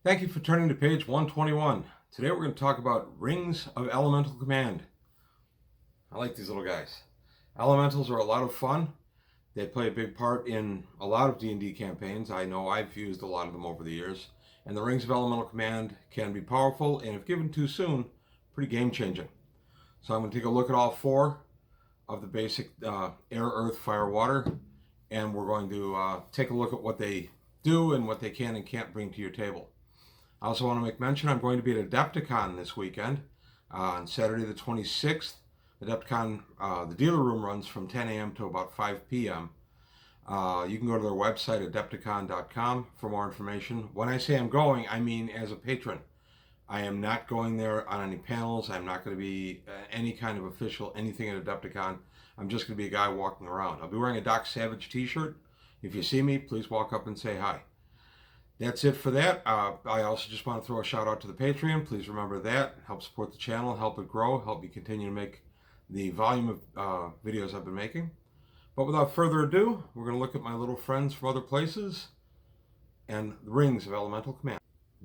Thank you for turning to page 121. Today we're going to talk about Rings of Elemental Command. I like these little guys. Elementals are a lot of fun. They play a big part in a lot of D&D campaigns. I know I've used a lot of them over the years. And the Rings of Elemental Command can be powerful, and if given too soon, pretty game-changing. So I'm going to take a look at all four of the basic air, earth, fire, water, and we're going to take a look at what they do and what they can and can't bring to your table. I also want to make mention I'm going to be at Adepticon this weekend on Saturday the 26th. Adepticon, the dealer room runs from 10 a.m. to about 5 p.m. You can go to their website, adepticon.com, for more information. When I say I'm going, I mean as a patron. I am not going there on any panels. I'm not going to be any kind of official anything at Adepticon. I'm just going to be a guy walking around. I'll be wearing a Doc Savage t-shirt. If you see me, please walk up and say hi. That's it for that. I also just want to throw a shout out to the Patreon. Please remember that. Help support the channel, help it grow, help me continue to make the volume of videos I've been making. But without further ado, we're going to look at my little friends from other places and the Rings of Elemental Command.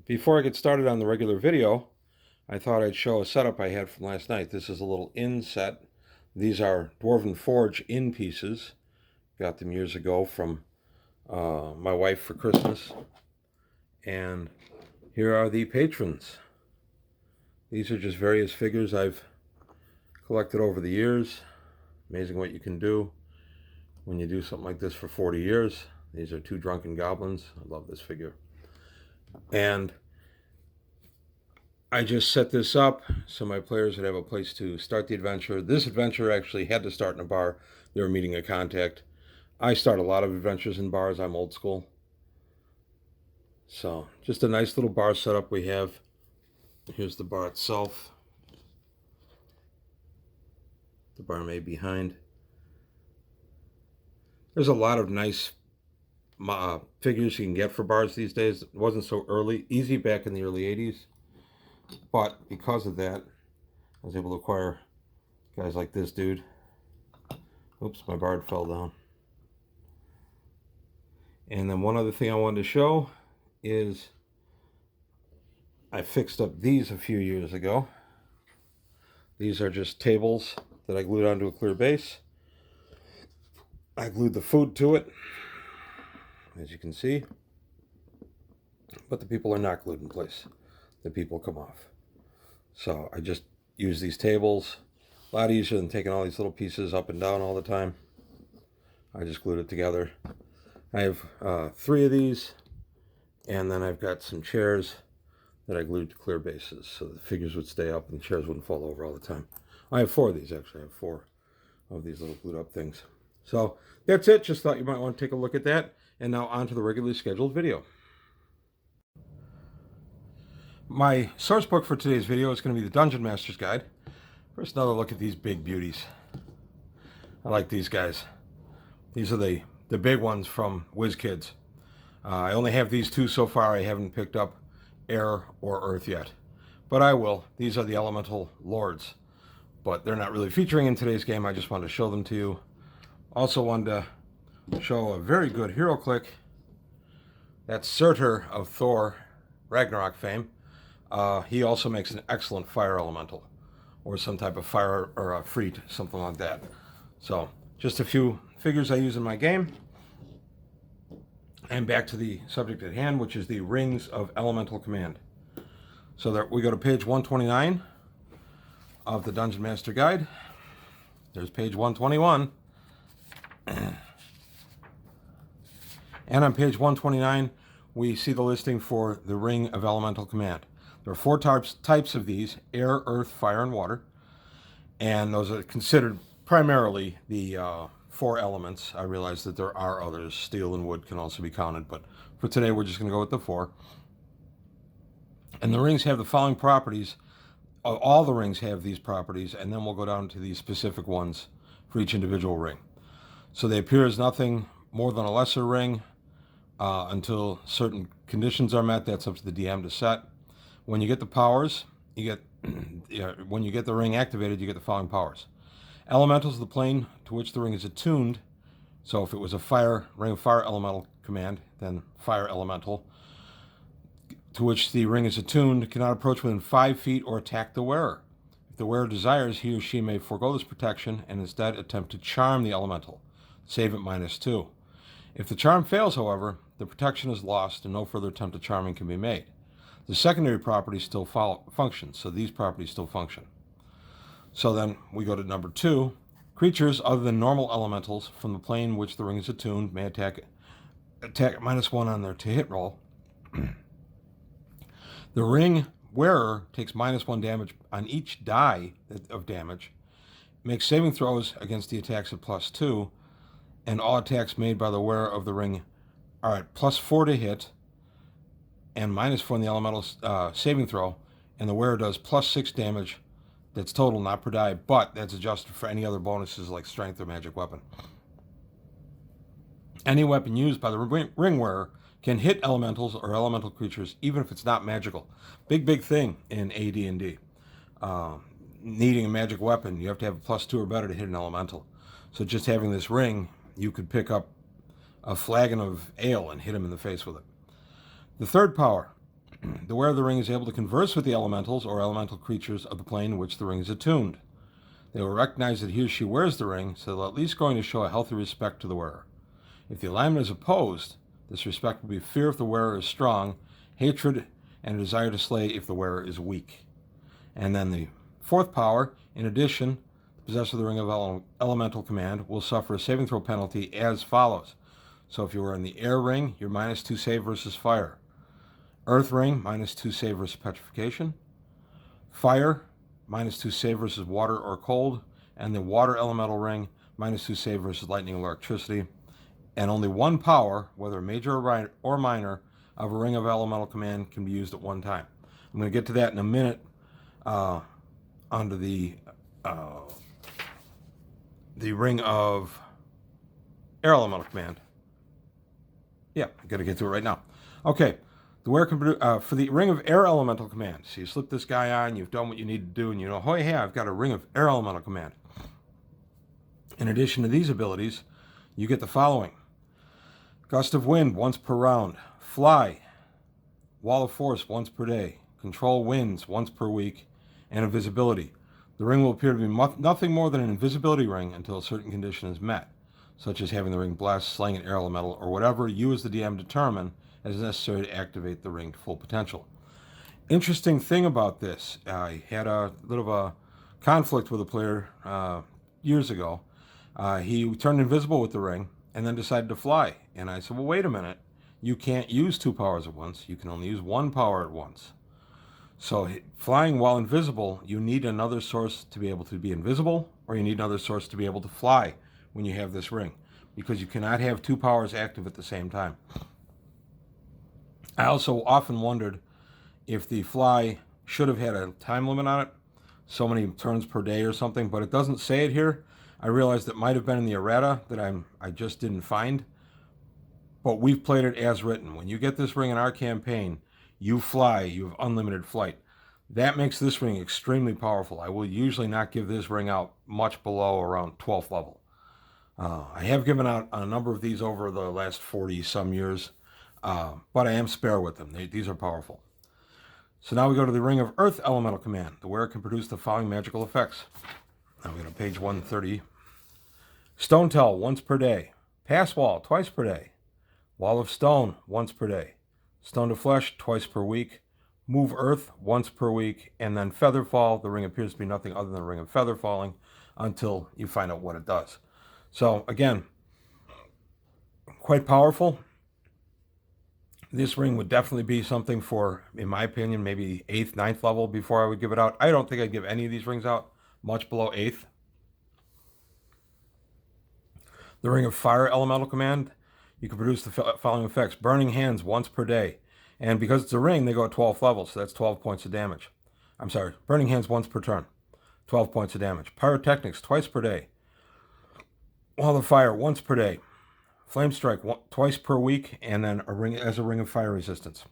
Before I get started on the regular video, I thought I'd show a setup I had from last night. This is a little inn set. These are Dwarven Forge inn pieces. Got them years ago from my wife for Christmas. And here are the patrons. These are just various figures I've collected over the years. Amazing what you can do when you do something like this for 40 years. These are two drunken goblins. I love this figure. And I just set this up so my players would have a place to start the adventure. This adventure actually had to start in a bar. They were meeting a contact. I start a lot of adventures in bars. I'm old school. So, just a nice little bar setup we have. Here's the bar itself. The barmaid behind. There's a lot of nice figures you can get for bars these days. It wasn't so easy back in the early 80s. But because of that, I was able to acquire guys like this dude. Oops, my bard fell down. And then one other thing I wanted to show is I fixed up these a few years ago. These are just tables that I glued onto a clear base. I glued the food to it, as you can see, but the people are not glued in place. The people come off. So I just use these tables. A lot easier than taking all these little pieces up and down all the time. I just glued it together. I have 3 of these. And then I've got some chairs that I glued to clear bases so the figures would stay up and the chairs wouldn't fall over all the time. I have 4 of these, actually. I have 4 of these little glued up things. So that's it. Just thought you might want to take a look at that. And now on to the regularly scheduled video. My source book for today's video is going to be the Dungeon Master's Guide. First, another look at these big beauties. I like these guys. These are the big ones from WizKids. I only have these 2 so far. I haven't picked up air or earth yet, but I will. These are the elemental lords, but they're not really featuring in today's game. I just wanted to show them to you. Also wanted to show a very good hero click. That's Surtur of Thor Ragnarok fame. He also makes an excellent fire elemental, or some type of fire or a freet, something like that. So just a few figures I use in my game. And back to the subject at hand, which is the Rings of Elemental Command. So there, we go to page 129 of the Dungeon Master Guide. There's page 121. And on page 129, we see the listing for the Ring of Elemental Command. There are 4 types of these: air, earth, fire, and water. And those are considered primarily the 4 elements. I realize that there are others. Steel and wood can also be counted, but for today we're just going to go with the 4. And the rings have the following properties. All the rings have these properties, and then we'll go down to the specific ones for each individual ring. So they appear as nothing more than a lesser ring until certain conditions are met. That's up to the DM to set. When you get the powers, you get when you get the ring activated, you get the following powers. Elementals of the plane to which the ring is attuned. So if it was a ring of fire elemental command, then fire elemental. to which the ring is attuned cannot approach within 5 feet or attack the wearer. If the wearer desires, he or she may forego this protection and instead attempt to charm the elemental, save at -2. If the charm fails, however, the protection is lost and no further attempt at charming can be made. The secondary properties still function, so these properties still function. So then we go to number 2. Creatures other than normal elementals from the plane which the ring is attuned may attack at -1 on their to hit roll. The ring wearer takes -1 damage on each die of damage, makes saving throws against the attacks at +2, and all attacks made by the wearer of the ring are at +4 to hit and -4 in the elemental saving throw, and the wearer does +6 damage. That's total, not per die, but that's adjusted for any other bonuses like strength or magic weapon. Any weapon used by the ring wearer can hit elementals or elemental creatures, even if it's not magical. Big thing in AD&D. Needing a magic weapon, you have to have a +2 or better to hit an elemental. So just having this ring, you could pick up a flagon of ale and hit him in the face with it. The third power. The wearer of the ring is able to converse with the elementals or elemental creatures of the plane in which the ring is attuned. They will recognize that he or she wears the ring, so they're at least going to show a healthy respect to the wearer. If the alignment is opposed, this respect will be fear if the wearer is strong, hatred, and a desire to slay if the wearer is weak. And then the fourth power, in addition, the possessor of the ring of elemental command will suffer a saving throw penalty as follows. So if you were in the air ring, you're -2 save versus fire. Earth ring, -2 save versus petrification. Fire, -2 save versus water or cold. And the water elemental ring, -2 save versus lightning or electricity. And only one power, whether major or minor, of a ring of elemental command can be used at one time. I'm going to get to that in a minute under the ring of air elemental command. Yeah, I'm going to get to it right now. Okay, the wearer can for the ring of air elemental command. So you slip this guy on, you've done what you need to do, and you know, oh yeah, I've got a ring of air elemental command. In addition to these abilities, you get the following. Gust of wind once per round. Fly. Wall of force once per day. Control winds once per week. And invisibility. The ring will appear to be nothing more than an invisibility ring until a certain condition is met, such as having the ring blast, slaying an air elemental, or whatever you as the DM determine as necessary to activate the ring to full potential. Interesting thing about this, I had a little of a conflict with a player years ago. He turned invisible with the ring and then decided to fly. And I said, well, wait a minute. You can't use 2 powers at once. You can only use 1 power at once. So flying while invisible, you need another source to be able to be invisible, or you need another source to be able to fly when you have this ring, because you cannot have 2 powers active at the same time. I also often wondered if the fly should have had a time limit on it, so many turns per day or something, but it doesn't say it here. I realized it might have been in the errata that I just didn't find, but we've played it as written. When you get this ring in our campaign, you fly, you have unlimited flight. That makes this ring extremely powerful. I will usually not give this ring out much below around 12th level. I have given out a number of these over the last 40 some years, but I am spare with them. These are powerful. So now we go to the ring of earth elemental command. The wearer can produce the following magical effects. Now we go to page 130. Stone tell once per day. Pass wall twice per day. Wall of stone once per day. Stone to flesh twice per week. Move earth once per week. And then feather fall. The ring appears to be nothing other than a ring of feather falling until you find out what it does. So again, quite powerful. This ring would definitely be something for, in my opinion, maybe 8th, 9th level before I would give it out. I don't think I'd give any of these rings out much below 8th. The ring of fire elemental command, you can produce the following effects. Burning hands once per day. And because it's a ring, they go at 12th level, so that's 12 points of damage. I'm sorry, burning hands once per turn. 12 points of damage. Pyrotechnics twice per day. Wall of fire once per day. Flame strike twice per week, and then a ring as a ring of fire resistance.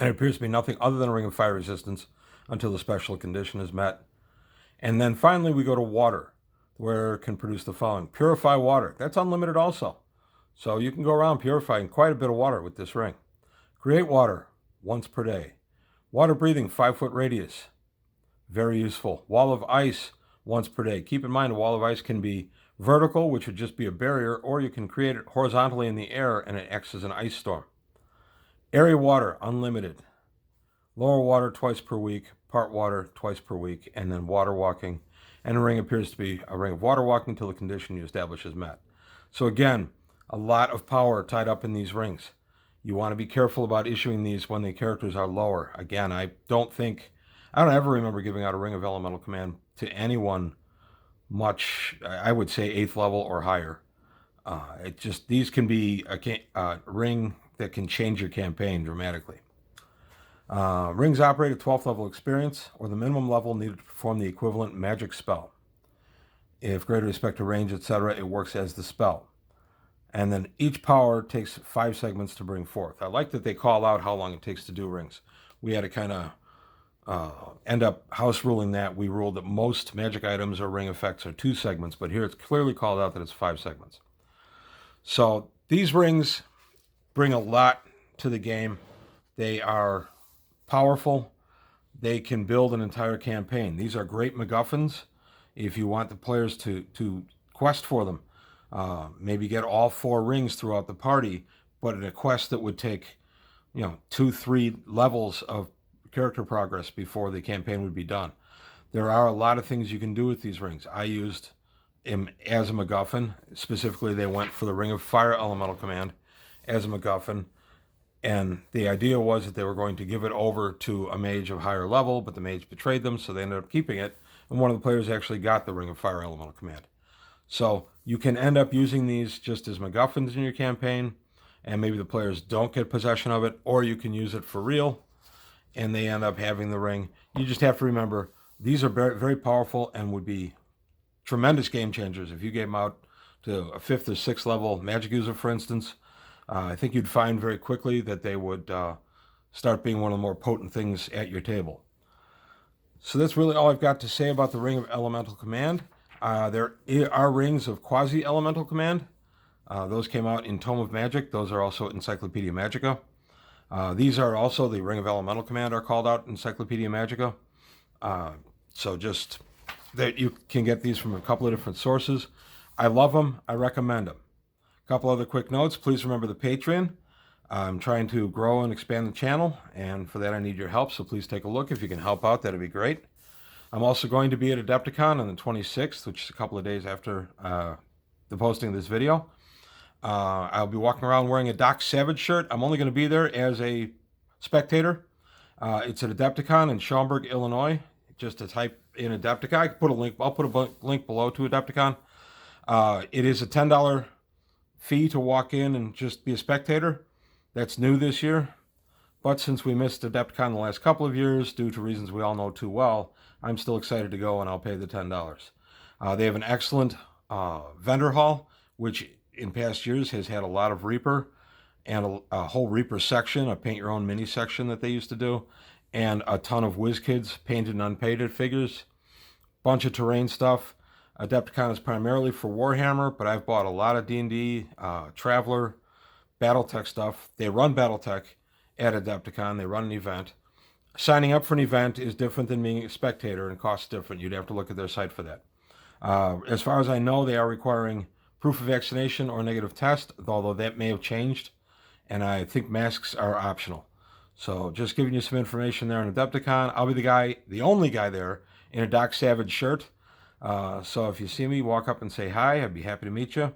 And it appears to be nothing other than a ring of fire resistance until the special condition is met. And then finally we go to water, where it can produce the following. Purify water. That's unlimited also. So you can go around purifying quite a bit of water with this ring. Create water once per day. Water breathing, 5-foot radius. Very useful. Wall of ice once per day. Keep in mind a wall of ice can be vertical, which would just be a barrier, or you can create it horizontally in the air and it acts as an ice storm. Area water, unlimited. Lower water twice per week, part water twice per week, and then water walking. And a ring appears to be a ring of water walking until the condition you establish is met. So again, a lot of power tied up in these rings. You want to be careful about issuing these when the characters are lower. Again, I don't ever remember giving out a ring of elemental command to anyone much, I would say 8th level or higher. These can be a ring that can change your campaign dramatically. Rings operate at 12th level experience or the minimum level needed to perform the equivalent magic spell. If greater respect to range, etc., it works as the spell. And then each power takes 5 segments to bring forth. I like that they call out how long it takes to do rings. We had to kind of end up house ruling that. We ruled that most magic items or ring effects are 2 segments, but here it's clearly called out that it's 5 segments. So these rings bring a lot to the game. They are powerful. They can build an entire campaign. These are great MacGuffins if you want the players to quest for them. Maybe get all 4 rings throughout the party, but in a quest that would take 2-3 levels of character progress before the campaign would be done. There are a lot of things you can do with these rings. I used him as a MacGuffin. Specifically, they went for the Ring of Fire Elemental Command as a MacGuffin. And the idea was that they were going to give it over to a mage of higher level, but the mage betrayed them, so they ended up keeping it. And one of the players actually got the Ring of Fire Elemental Command. So you can end up using these just as MacGuffins in your campaign, and maybe the players don't get possession of it, or you can use it for real, and they end up having the ring. You just have to remember, these are very, very powerful and would be tremendous game changers. If you gave them out to a 5th or 6th level magic user, for instance, I think you'd find very quickly that they would start being one of the more potent things at your table. So that's really all I've got to say about the Ring of Elemental Command. There are rings of Quasi-Elemental Command. Those came out in Tome of Magic. Those are also Encyclopedia Magica. These are also the Ring of Elemental Command are called out in Encyclopedia Magica. So just that you can get these from a couple of different sources. I love them. I recommend them. A couple other quick notes. Please remember the Patreon. I'm trying to grow and expand the channel, and for that I need your help, so please take a look. If you can help out, that'd be great. I'm also going to be at Adepticon on the 26th, which is a couple of days after the posting of this video. I'll be walking around wearing a Doc Savage shirt. I'm only going to be there as a spectator. It's at Adepticon in Schaumburg, Illinois. Just to type in Adepticon. I can put a link. I'll put a link below to Adepticon. It is a $10 fee to walk in and just be a spectator. That's new this year. But since we missed Adepticon the last couple of years, due to reasons we all know too well, I'm still excited to go, and I'll pay the $10. They have an excellent vendor hall, which in past years has had a lot of Reaper, and a whole Reaper section, a paint your own mini section that they used to do, and a ton of WizKids painted and unpainted figures, bunch of terrain stuff. Adepticon is primarily for Warhammer, but I've bought a lot of D&D, Traveler, Battletech stuff. They run Battletech at Adepticon. They run an event. Signing up for an event is different than being a spectator and costs different. You'd have to look at their site for that. As far as I know, they are requiring proof of vaccination or negative test, although that may have changed, and I think masks are optional. So just giving you some information there on Adepticon. I'll be the only guy there in a Doc Savage shirt. So if you see me, walk up and say hi. I'd be happy to meet you.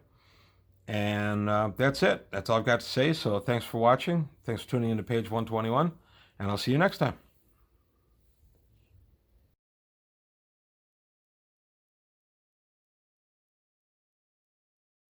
And that's it. That's all I've got to say. So thanks for watching. Thanks for tuning in to page 121. And I'll see you next time.